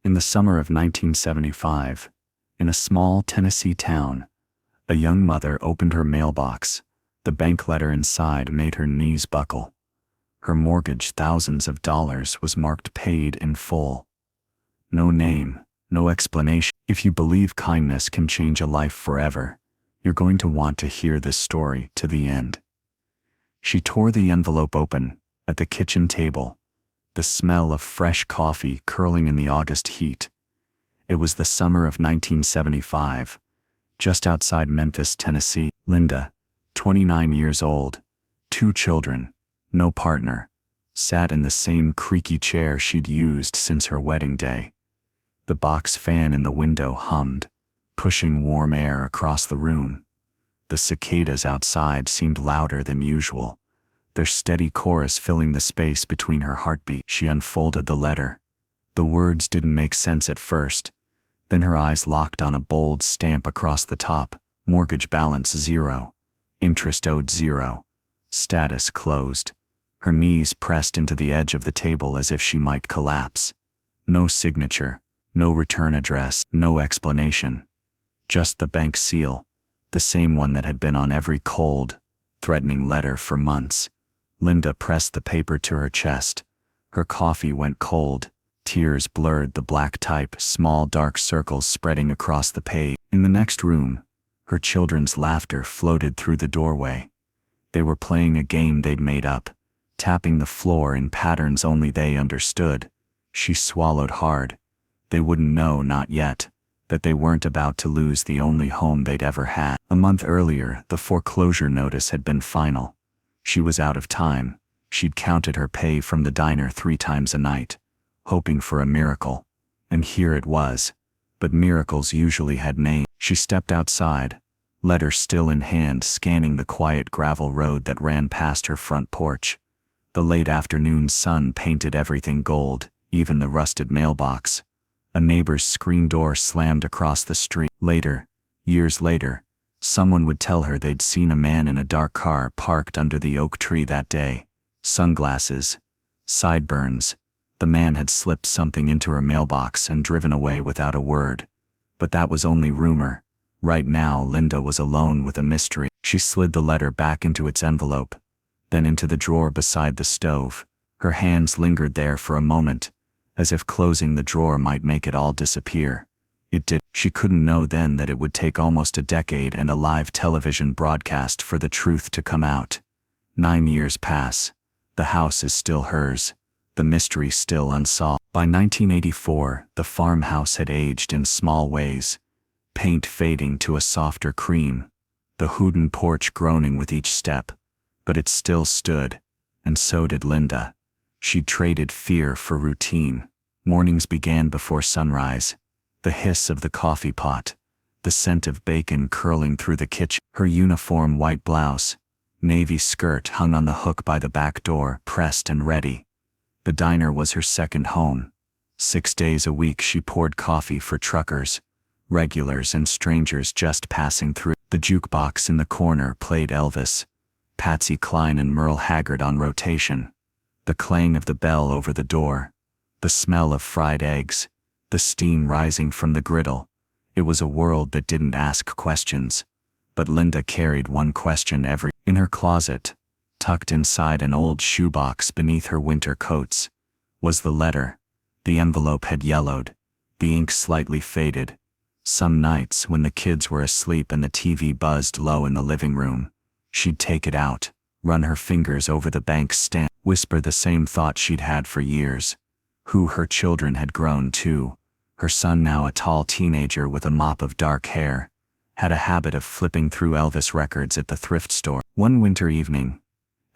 In the summer of 1975, in a small Tennessee town, a young mother opened her mailbox. The bank letter inside made her knees buckle. Her mortgage, thousands of dollars, was marked paid in full. No name, no explanation. If you believe kindness can change a life forever, you're going to want to hear this story to the end. She tore the envelope open. At the kitchen table, the smell of fresh coffee curling in the August heat. It was the summer of 1975, just outside Memphis, Tennessee. Linda, 29 years old, 2 children, no partner, sat in the same creaky chair she'd used since her wedding day. The box fan in the window hummed, pushing warm air across the room. The cicadas outside seemed louder than usual, their steady chorus filling the space between her heartbeat. She unfolded the letter. The words didn't make sense at first. Then her eyes locked on a bold stamp across the top. Mortgage balance 0. Interest owed 0. Status closed. Her knees pressed into the edge of the table as if she might collapse. No signature, no return address, no explanation. Just the bank seal, the same one that had been on every cold, threatening letter for months. Linda pressed the paper to her chest. Her coffee went cold. Tears blurred the black type, small dark circles spreading across the page. In the next room, her children's laughter floated through the doorway. They were playing a game they'd made up, tapping the floor in patterns only they understood. She swallowed hard. They wouldn't know, not yet, that they weren't about to lose the only home they'd ever had. A month earlier, the foreclosure notice had been final. She was out of time. She'd counted her pay from the diner 3 times a night, hoping for a miracle. And here it was. But miracles usually had names. She stepped outside, letter still in hand, scanning the quiet gravel road that ran past her front porch. The late afternoon sun painted everything gold, even the rusted mailbox. A neighbor's screen door slammed across the street. Later, years later, someone would tell her they'd seen a man in a dark car parked under the oak tree that day. Sunglasses, sideburns. The man had slipped something into her mailbox and driven away without a word. But that was only rumor. Right now, Linda was alone with a mystery. She slid the letter back into its envelope, then into the drawer beside the stove. Her hands lingered there for a moment, as if closing the drawer might make it all disappear. It did. She couldn't know then that it would take almost a decade and a live television broadcast for the truth to come out. 9 years pass. The house is still hers. The mystery still unsolved. By 1984, the farmhouse had aged in small ways, paint fading to a softer cream, the wooden porch groaning with each step. But it still stood, and so did Linda. She'd traded fear for routine. Mornings began before sunrise. The hiss of the coffee pot, the scent of bacon curling through the kitchen. Her uniform white blouse, navy skirt hung on the hook by the back door, pressed and ready. The diner was her second home. 6 days a week she poured coffee for truckers, regulars and strangers just passing through. The jukebox in the corner played Elvis, Patsy Cline and Merle Haggard on rotation. The clang of the bell over the door, the smell of fried eggs, the steam rising from the griddle. It was a world that didn't ask questions. But Linda carried one question in her closet, tucked inside an old shoebox beneath her winter coats, was the letter. The envelope had yellowed, the ink slightly faded. Some nights, when the kids were asleep and the TV buzzed low in the living room, she'd take it out, run her fingers over the bank stamp, whisper the same thought she'd had for years. Who her children had grown to. Her son, now a tall teenager with a mop of dark hair, had a habit of flipping through Elvis records at the thrift store. One winter evening,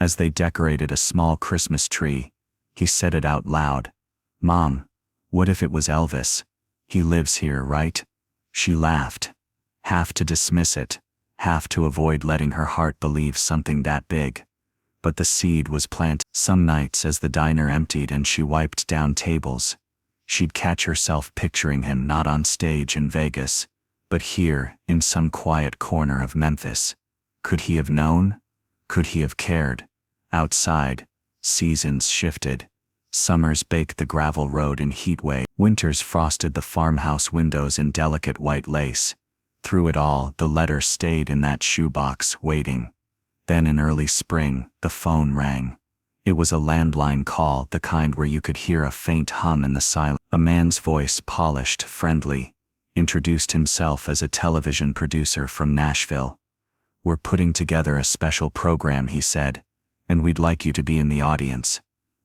as they decorated a small Christmas tree, he said it out loud. "Mom, what if it was Elvis? He lives here, right?" She laughed, half to dismiss it, half to avoid letting her heart believe something that big. But the seed was planted. Some nights as the diner emptied and she wiped down tables, she'd catch herself picturing him not on stage in Vegas, but here, in some quiet corner of Memphis. Could he have known? Could he have cared? Outside, seasons shifted. Summers baked the gravel road in heat wave. Winters frosted the farmhouse windows in delicate white lace. Through it all, the letter stayed in that shoebox, waiting. Then in early spring, the phone rang. It was a landline call, the kind where you could hear a faint hum in the silence. A man's voice, polished, friendly, introduced himself as a television producer from Nashville. "We're putting together a special program," he said, "and we'd like you to be in the audience."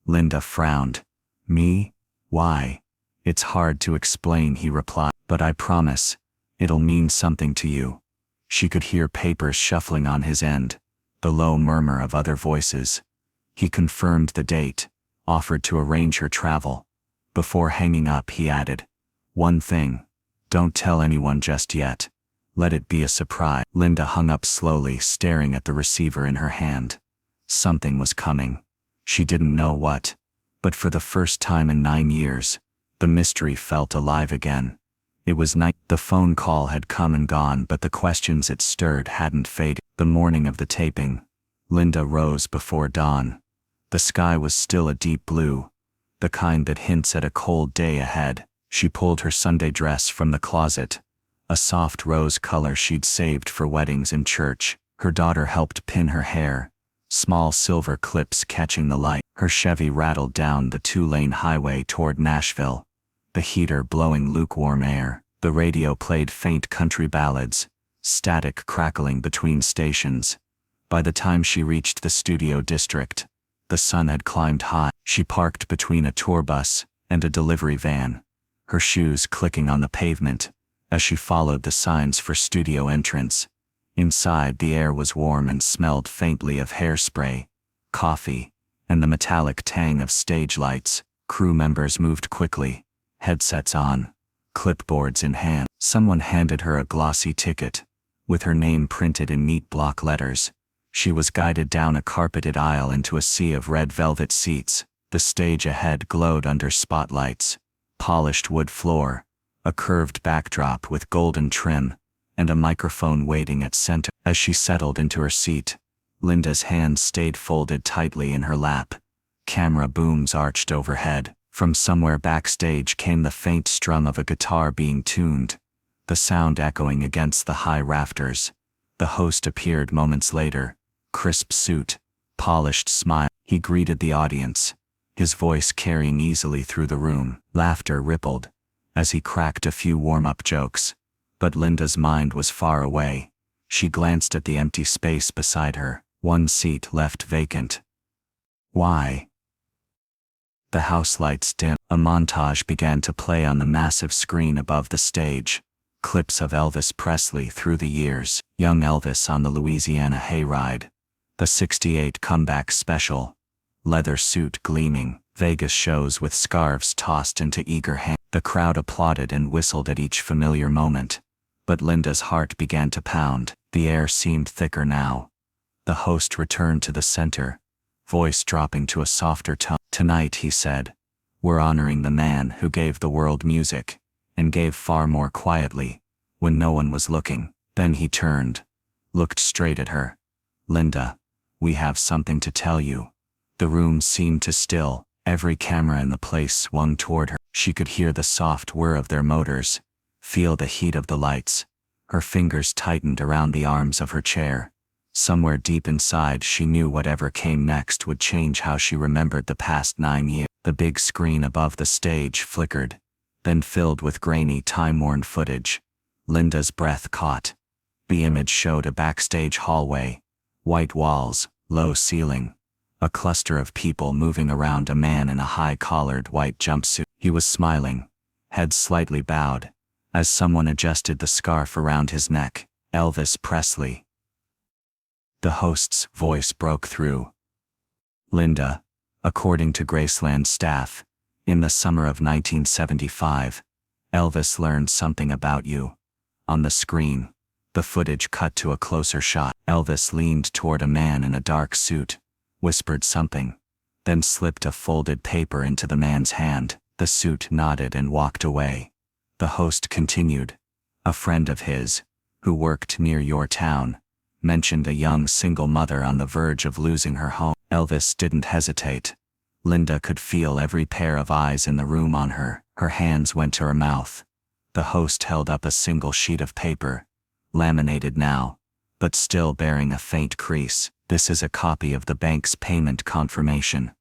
Linda frowned. "Me? Why?" "It's hard to explain," he replied, "but I promise, it'll mean something to you." She could hear papers shuffling on his end, the low murmur of other voices. He confirmed the date, offered to arrange her travel. Before hanging up, he added, "One thing, don't tell anyone just yet. Let it be a surprise." Linda hung up slowly, staring at the receiver in her hand. Something was coming. She didn't know what, but for the first time in 9 years, the mystery felt alive again. It was night. The phone call had come and gone, but the questions it stirred hadn't faded. The morning of the taping, Linda rose before dawn. The sky was still a deep blue, the kind that hints at a cold day ahead. She pulled her Sunday dress from the closet, a soft rose color she'd saved for weddings in church. Her daughter helped pin her hair, small silver clips catching the light. Her Chevy rattled down the 2-lane highway toward Nashville, the heater blowing lukewarm air. The radio played faint country ballads, static crackling between stations. By the time she reached the studio district, the sun had climbed high. She parked between a tour bus and a delivery van, her shoes clicking on the pavement as she followed the signs for studio entrance. Inside, the air was warm and smelled faintly of hairspray, coffee, and the metallic tang of stage lights. Crew members moved quickly, headsets on, clipboards in hand. Someone handed her a glossy ticket, with her name printed in neat block letters. She was guided down a carpeted aisle into a sea of red velvet seats. The stage ahead glowed under spotlights, polished wood floor, a curved backdrop with golden trim, and a microphone waiting at center. As she settled into her seat, Linda's hands stayed folded tightly in her lap. Camera booms arched overhead. From somewhere backstage came the faint strum of a guitar being tuned, the sound echoing against the high rafters. The host appeared moments later, crisp suit, polished smile. He greeted the audience, his voice carrying easily through the room. Laughter rippled as he cracked a few warm-up jokes, but Linda's mind was far away. She glanced at the empty space beside her, one seat left vacant. Why? The house lights dimmed. A montage began to play on the massive screen above the stage. Clips of Elvis Presley through the years. Young Elvis on the Louisiana hayride. The '68 comeback special. Leather suit gleaming. Vegas shows with scarves tossed into eager hands. The crowd applauded and whistled at each familiar moment. But Linda's heart began to pound. The air seemed thicker now. The host returned to the center, voice dropping to a softer tone. "Tonight," he said, "we're honoring the man who gave the world music, and gave far more quietly, when no one was looking." Then he turned, looked straight at her. "Linda, we have something to tell you." The room seemed to still. Every camera in the place swung toward her. She could hear the soft whir of their motors, feel the heat of the lights. Her fingers tightened around the arms of her chair. Somewhere deep inside, she knew whatever came next would change how she remembered the past 9 years. The big screen above the stage flickered, then filled with grainy, time-worn footage. Linda's breath caught. The image showed a backstage hallway, white walls, low ceiling, a cluster of people moving around a man in a high-collared white jumpsuit. He was smiling, head slightly bowed, as someone adjusted the scarf around his neck. "Elvis Presley." The host's voice broke through. "Linda, according to Graceland staff, in the summer of 1975, Elvis learned something about you." On the screen, the footage cut to a closer shot. Elvis leaned toward a man in a dark suit, whispered something, then slipped a folded paper into the man's hand. The suit nodded and walked away. The host continued. "A friend of his, who worked near your town, mentioned a young single mother on the verge of losing her home." Elvis didn't hesitate. Linda could feel every pair of eyes in the room on her. Her hands went to her mouth. The host held up a single sheet of paper, laminated now, but still bearing a faint crease. This is a copy of the bank's payment confirmation,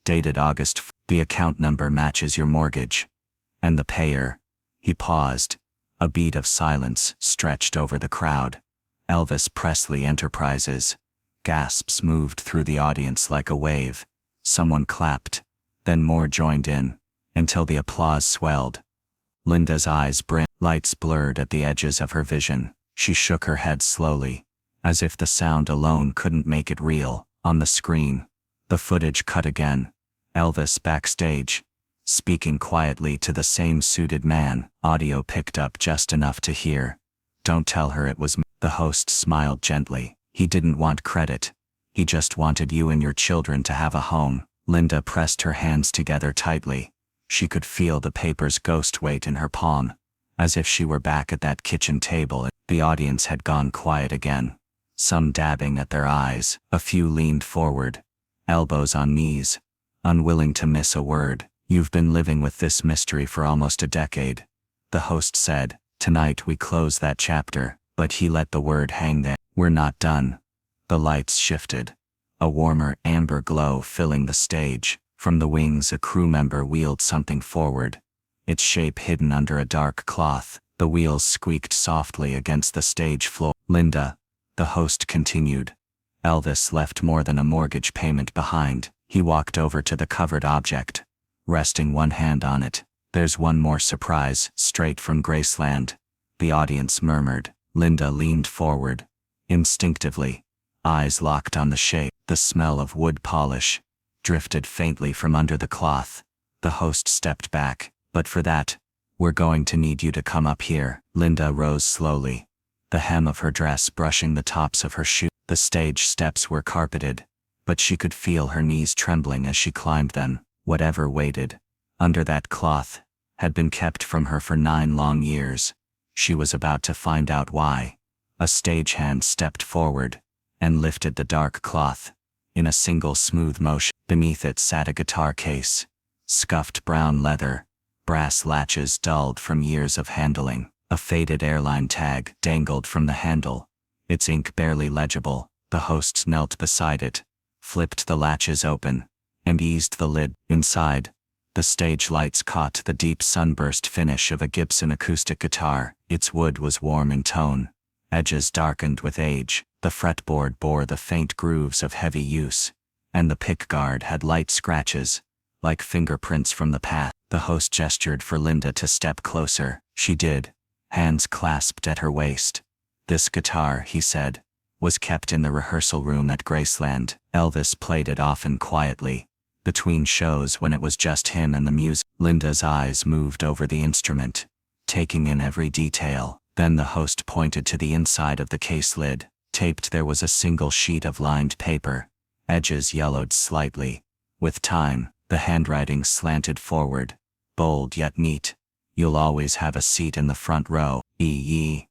dated August. The account number matches your mortgage. And the payer. He paused. A beat of silence stretched over the crowd. Elvis Presley Enterprises. Gasps moved through the audience like a wave. Someone clapped. Then more joined in, until the applause swelled. Linda's eyes brimmed. Lights blurred at the edges of her vision. She shook her head slowly, as if the sound alone couldn't make it real. On the screen, the footage cut again. Elvis backstage, speaking quietly to the same suited man. Audio picked up just enough to hear. "Don't tell her it was me." The host smiled gently. He didn't want credit. He just wanted you and your children to have a home. Linda pressed her hands together tightly. She could feel the paper's ghost weight in her palm, as if she were back at that kitchen table. The audience had gone quiet again, some dabbing at their eyes. A few leaned forward, elbows on knees, unwilling to miss a word. "You've been living with this mystery for almost a decade," the host said. "Tonight we close that chapter." But he let the word hang there. "We're not done." The lights shifted, a warmer amber glow filling the stage. From the wings a crew member wheeled something forward, its shape hidden under a dark cloth. The wheels squeaked softly against the stage floor. "Linda," the host continued, "Elvis left more than a mortgage payment behind." He walked over to the covered object, resting one hand on it. "There's one more surprise, straight from Graceland," the audience murmured. Linda leaned forward, instinctively, eyes locked on the shape. The smell of wood polish drifted faintly from under the cloth. The host stepped back. "But for that, we're going to need you to come up here." Linda rose slowly, the hem of her dress brushing the tops of her shoes. The stage steps were carpeted, but she could feel her knees trembling as she climbed them. Whatever waited under that cloth had been kept from her for 9 long years. She was about to find out why. A stagehand stepped forward and lifted the dark cloth. In a single smooth motion, beneath it sat a guitar case, scuffed brown leather, brass latches dulled from years of handling. A faded airline tag dangled from the handle, its ink barely legible. The host knelt beside it, flipped the latches open, and eased the lid. Inside, the stage lights caught the deep sunburst finish of a Gibson acoustic guitar. Its wood was warm in tone, edges darkened with age. The fretboard bore the faint grooves of heavy use, and the pickguard had light scratches, like fingerprints from the past. The host gestured for Linda to step closer. She did, hands clasped at her waist. "This guitar," he said, "was kept in the rehearsal room at Graceland. Elvis played it often quietly, between shows when it was just him and the music." Linda's eyes moved over the instrument, taking in every detail. Then the host pointed to the inside of the case lid. Taped there was a single sheet of lined paper, edges yellowed slightly. With time, the handwriting slanted forward, bold yet neat. "You'll always have a seat in the front row, E.E."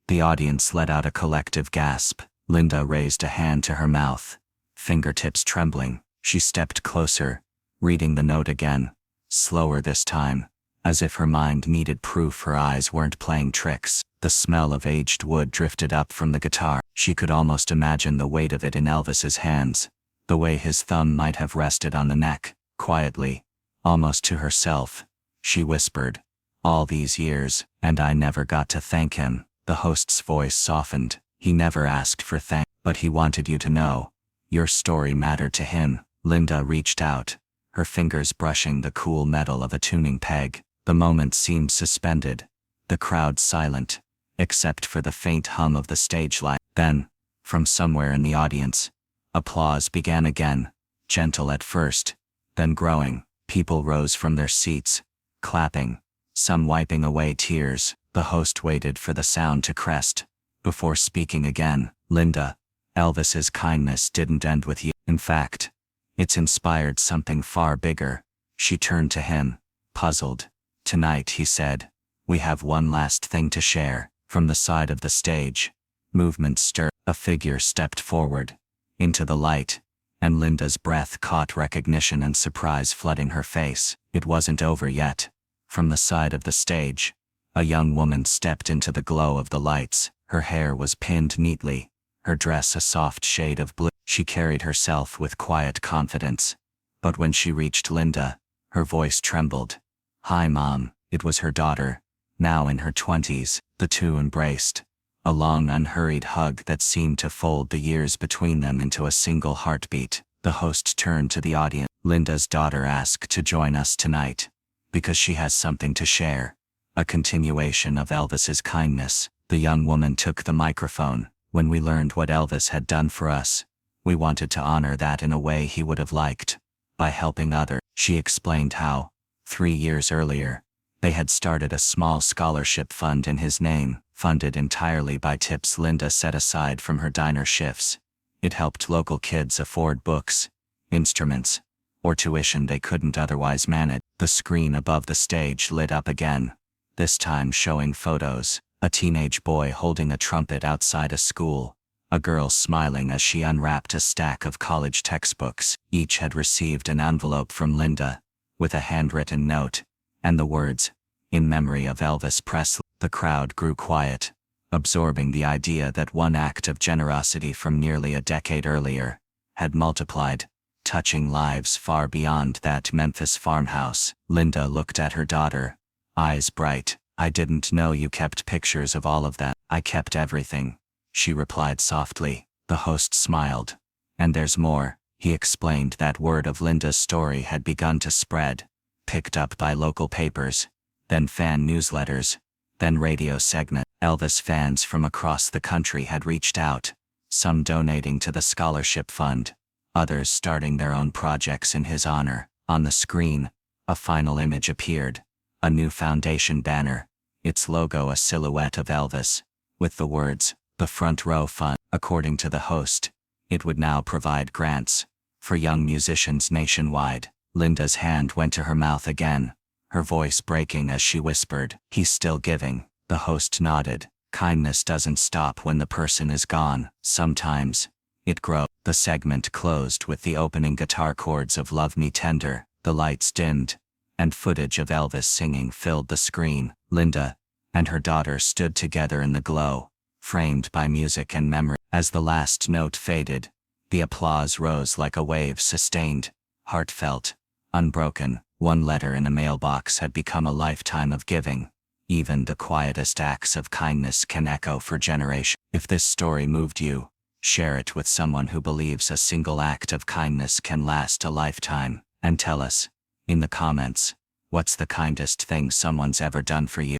The audience let out a collective gasp. Linda raised a hand to her mouth, fingertips trembling. She stepped closer, reading the note again, slower this time, as if her mind needed proof her eyes weren't playing tricks. The smell of aged wood drifted up from the guitar. She could almost imagine the weight of it in Elvis's hands, the way his thumb might have rested on the neck. Quietly, almost to herself, she whispered, "All these years, and I never got to thank him." The host's voice softened. "He never asked for thanks, but he wanted you to know. Your story mattered to him." Linda reached out, her fingers brushing the cool metal of a tuning peg. The moment seemed suspended, the crowd silent, except for the faint hum of the stage light. Then, from somewhere in the audience, applause began again, gentle at first, then growing. People rose from their seats, clapping, some wiping away tears. The host waited for the sound to crest, before speaking again. "Linda, Elvis's kindness didn't end with you. In fact, it's inspired something far bigger." She turned to him, puzzled. "Tonight," he said, "we have one last thing to share." From the side of the stage, movement stirred. A figure stepped forward, into the light, And Linda's breath caught recognition and surprise flooding her face. It wasn't over yet. From the side of the stage, a young woman stepped into the glow of the lights. Her hair was pinned neatly, her dress a soft shade of blue. She carried herself with quiet confidence. But when she reached Linda, her voice trembled. "Hi, Mom." It was her daughter, now in her 20s. The two embraced. A long, unhurried hug that seemed to fold the years between them into a single heartbeat. The host turned to the audience. "Linda's daughter asked to join us tonight, because she has something to share. A continuation of Elvis's kindness." The young woman took the microphone. "When we learned what Elvis had done for us, we wanted to honor that in a way he would have liked, by helping others." She explained how, 3 years earlier, they had started a small scholarship fund in his name, funded entirely by tips Linda set aside from her diner shifts. It helped local kids afford books, instruments, or tuition they couldn't otherwise manage. The screen above the stage lit up again, this time showing photos. A teenage boy holding a trumpet outside a school, a girl smiling as she unwrapped a stack of college textbooks. Each had received an envelope from Linda, with a handwritten note, and the words, "In memory of Elvis Presley." The crowd grew quiet, absorbing the idea that one act of generosity from nearly a decade earlier had multiplied, touching lives far beyond that Memphis farmhouse. Linda looked at her daughter, eyes bright. "I didn't know you kept pictures of all of that." "I kept everything," she replied softly. The host smiled. "And there's more." He explained that word of Linda's story had begun to spread, picked up by local papers, then fan newsletters, then radio segment. Elvis fans from across the country had reached out, some donating to the scholarship fund, others starting their own projects in his honor. On the screen, a final image appeared, a new foundation banner, its logo a silhouette of Elvis, with the words, "The Front Row Fund." According to the host, it would now provide grants for young musicians nationwide. Linda's hand went to her mouth again, her voice breaking as she whispered, "He's still giving." The host nodded. "Kindness doesn't stop when the person is gone. Sometimes it grows." The segment closed with the opening guitar chords of "Love Me Tender." The lights dimmed, and footage of Elvis singing filled the screen. Linda and her daughter stood together in the glow, framed by music and memory. As the last note faded, the applause rose like a wave, sustained, heartfelt, unbroken. One letter in a mailbox had become a lifetime of giving. Even the quietest acts of kindness can echo for generations. If this story moved you, share it with someone who believes a single act of kindness can last a lifetime. And tell us, in the comments, what's the kindest thing someone's ever done for you?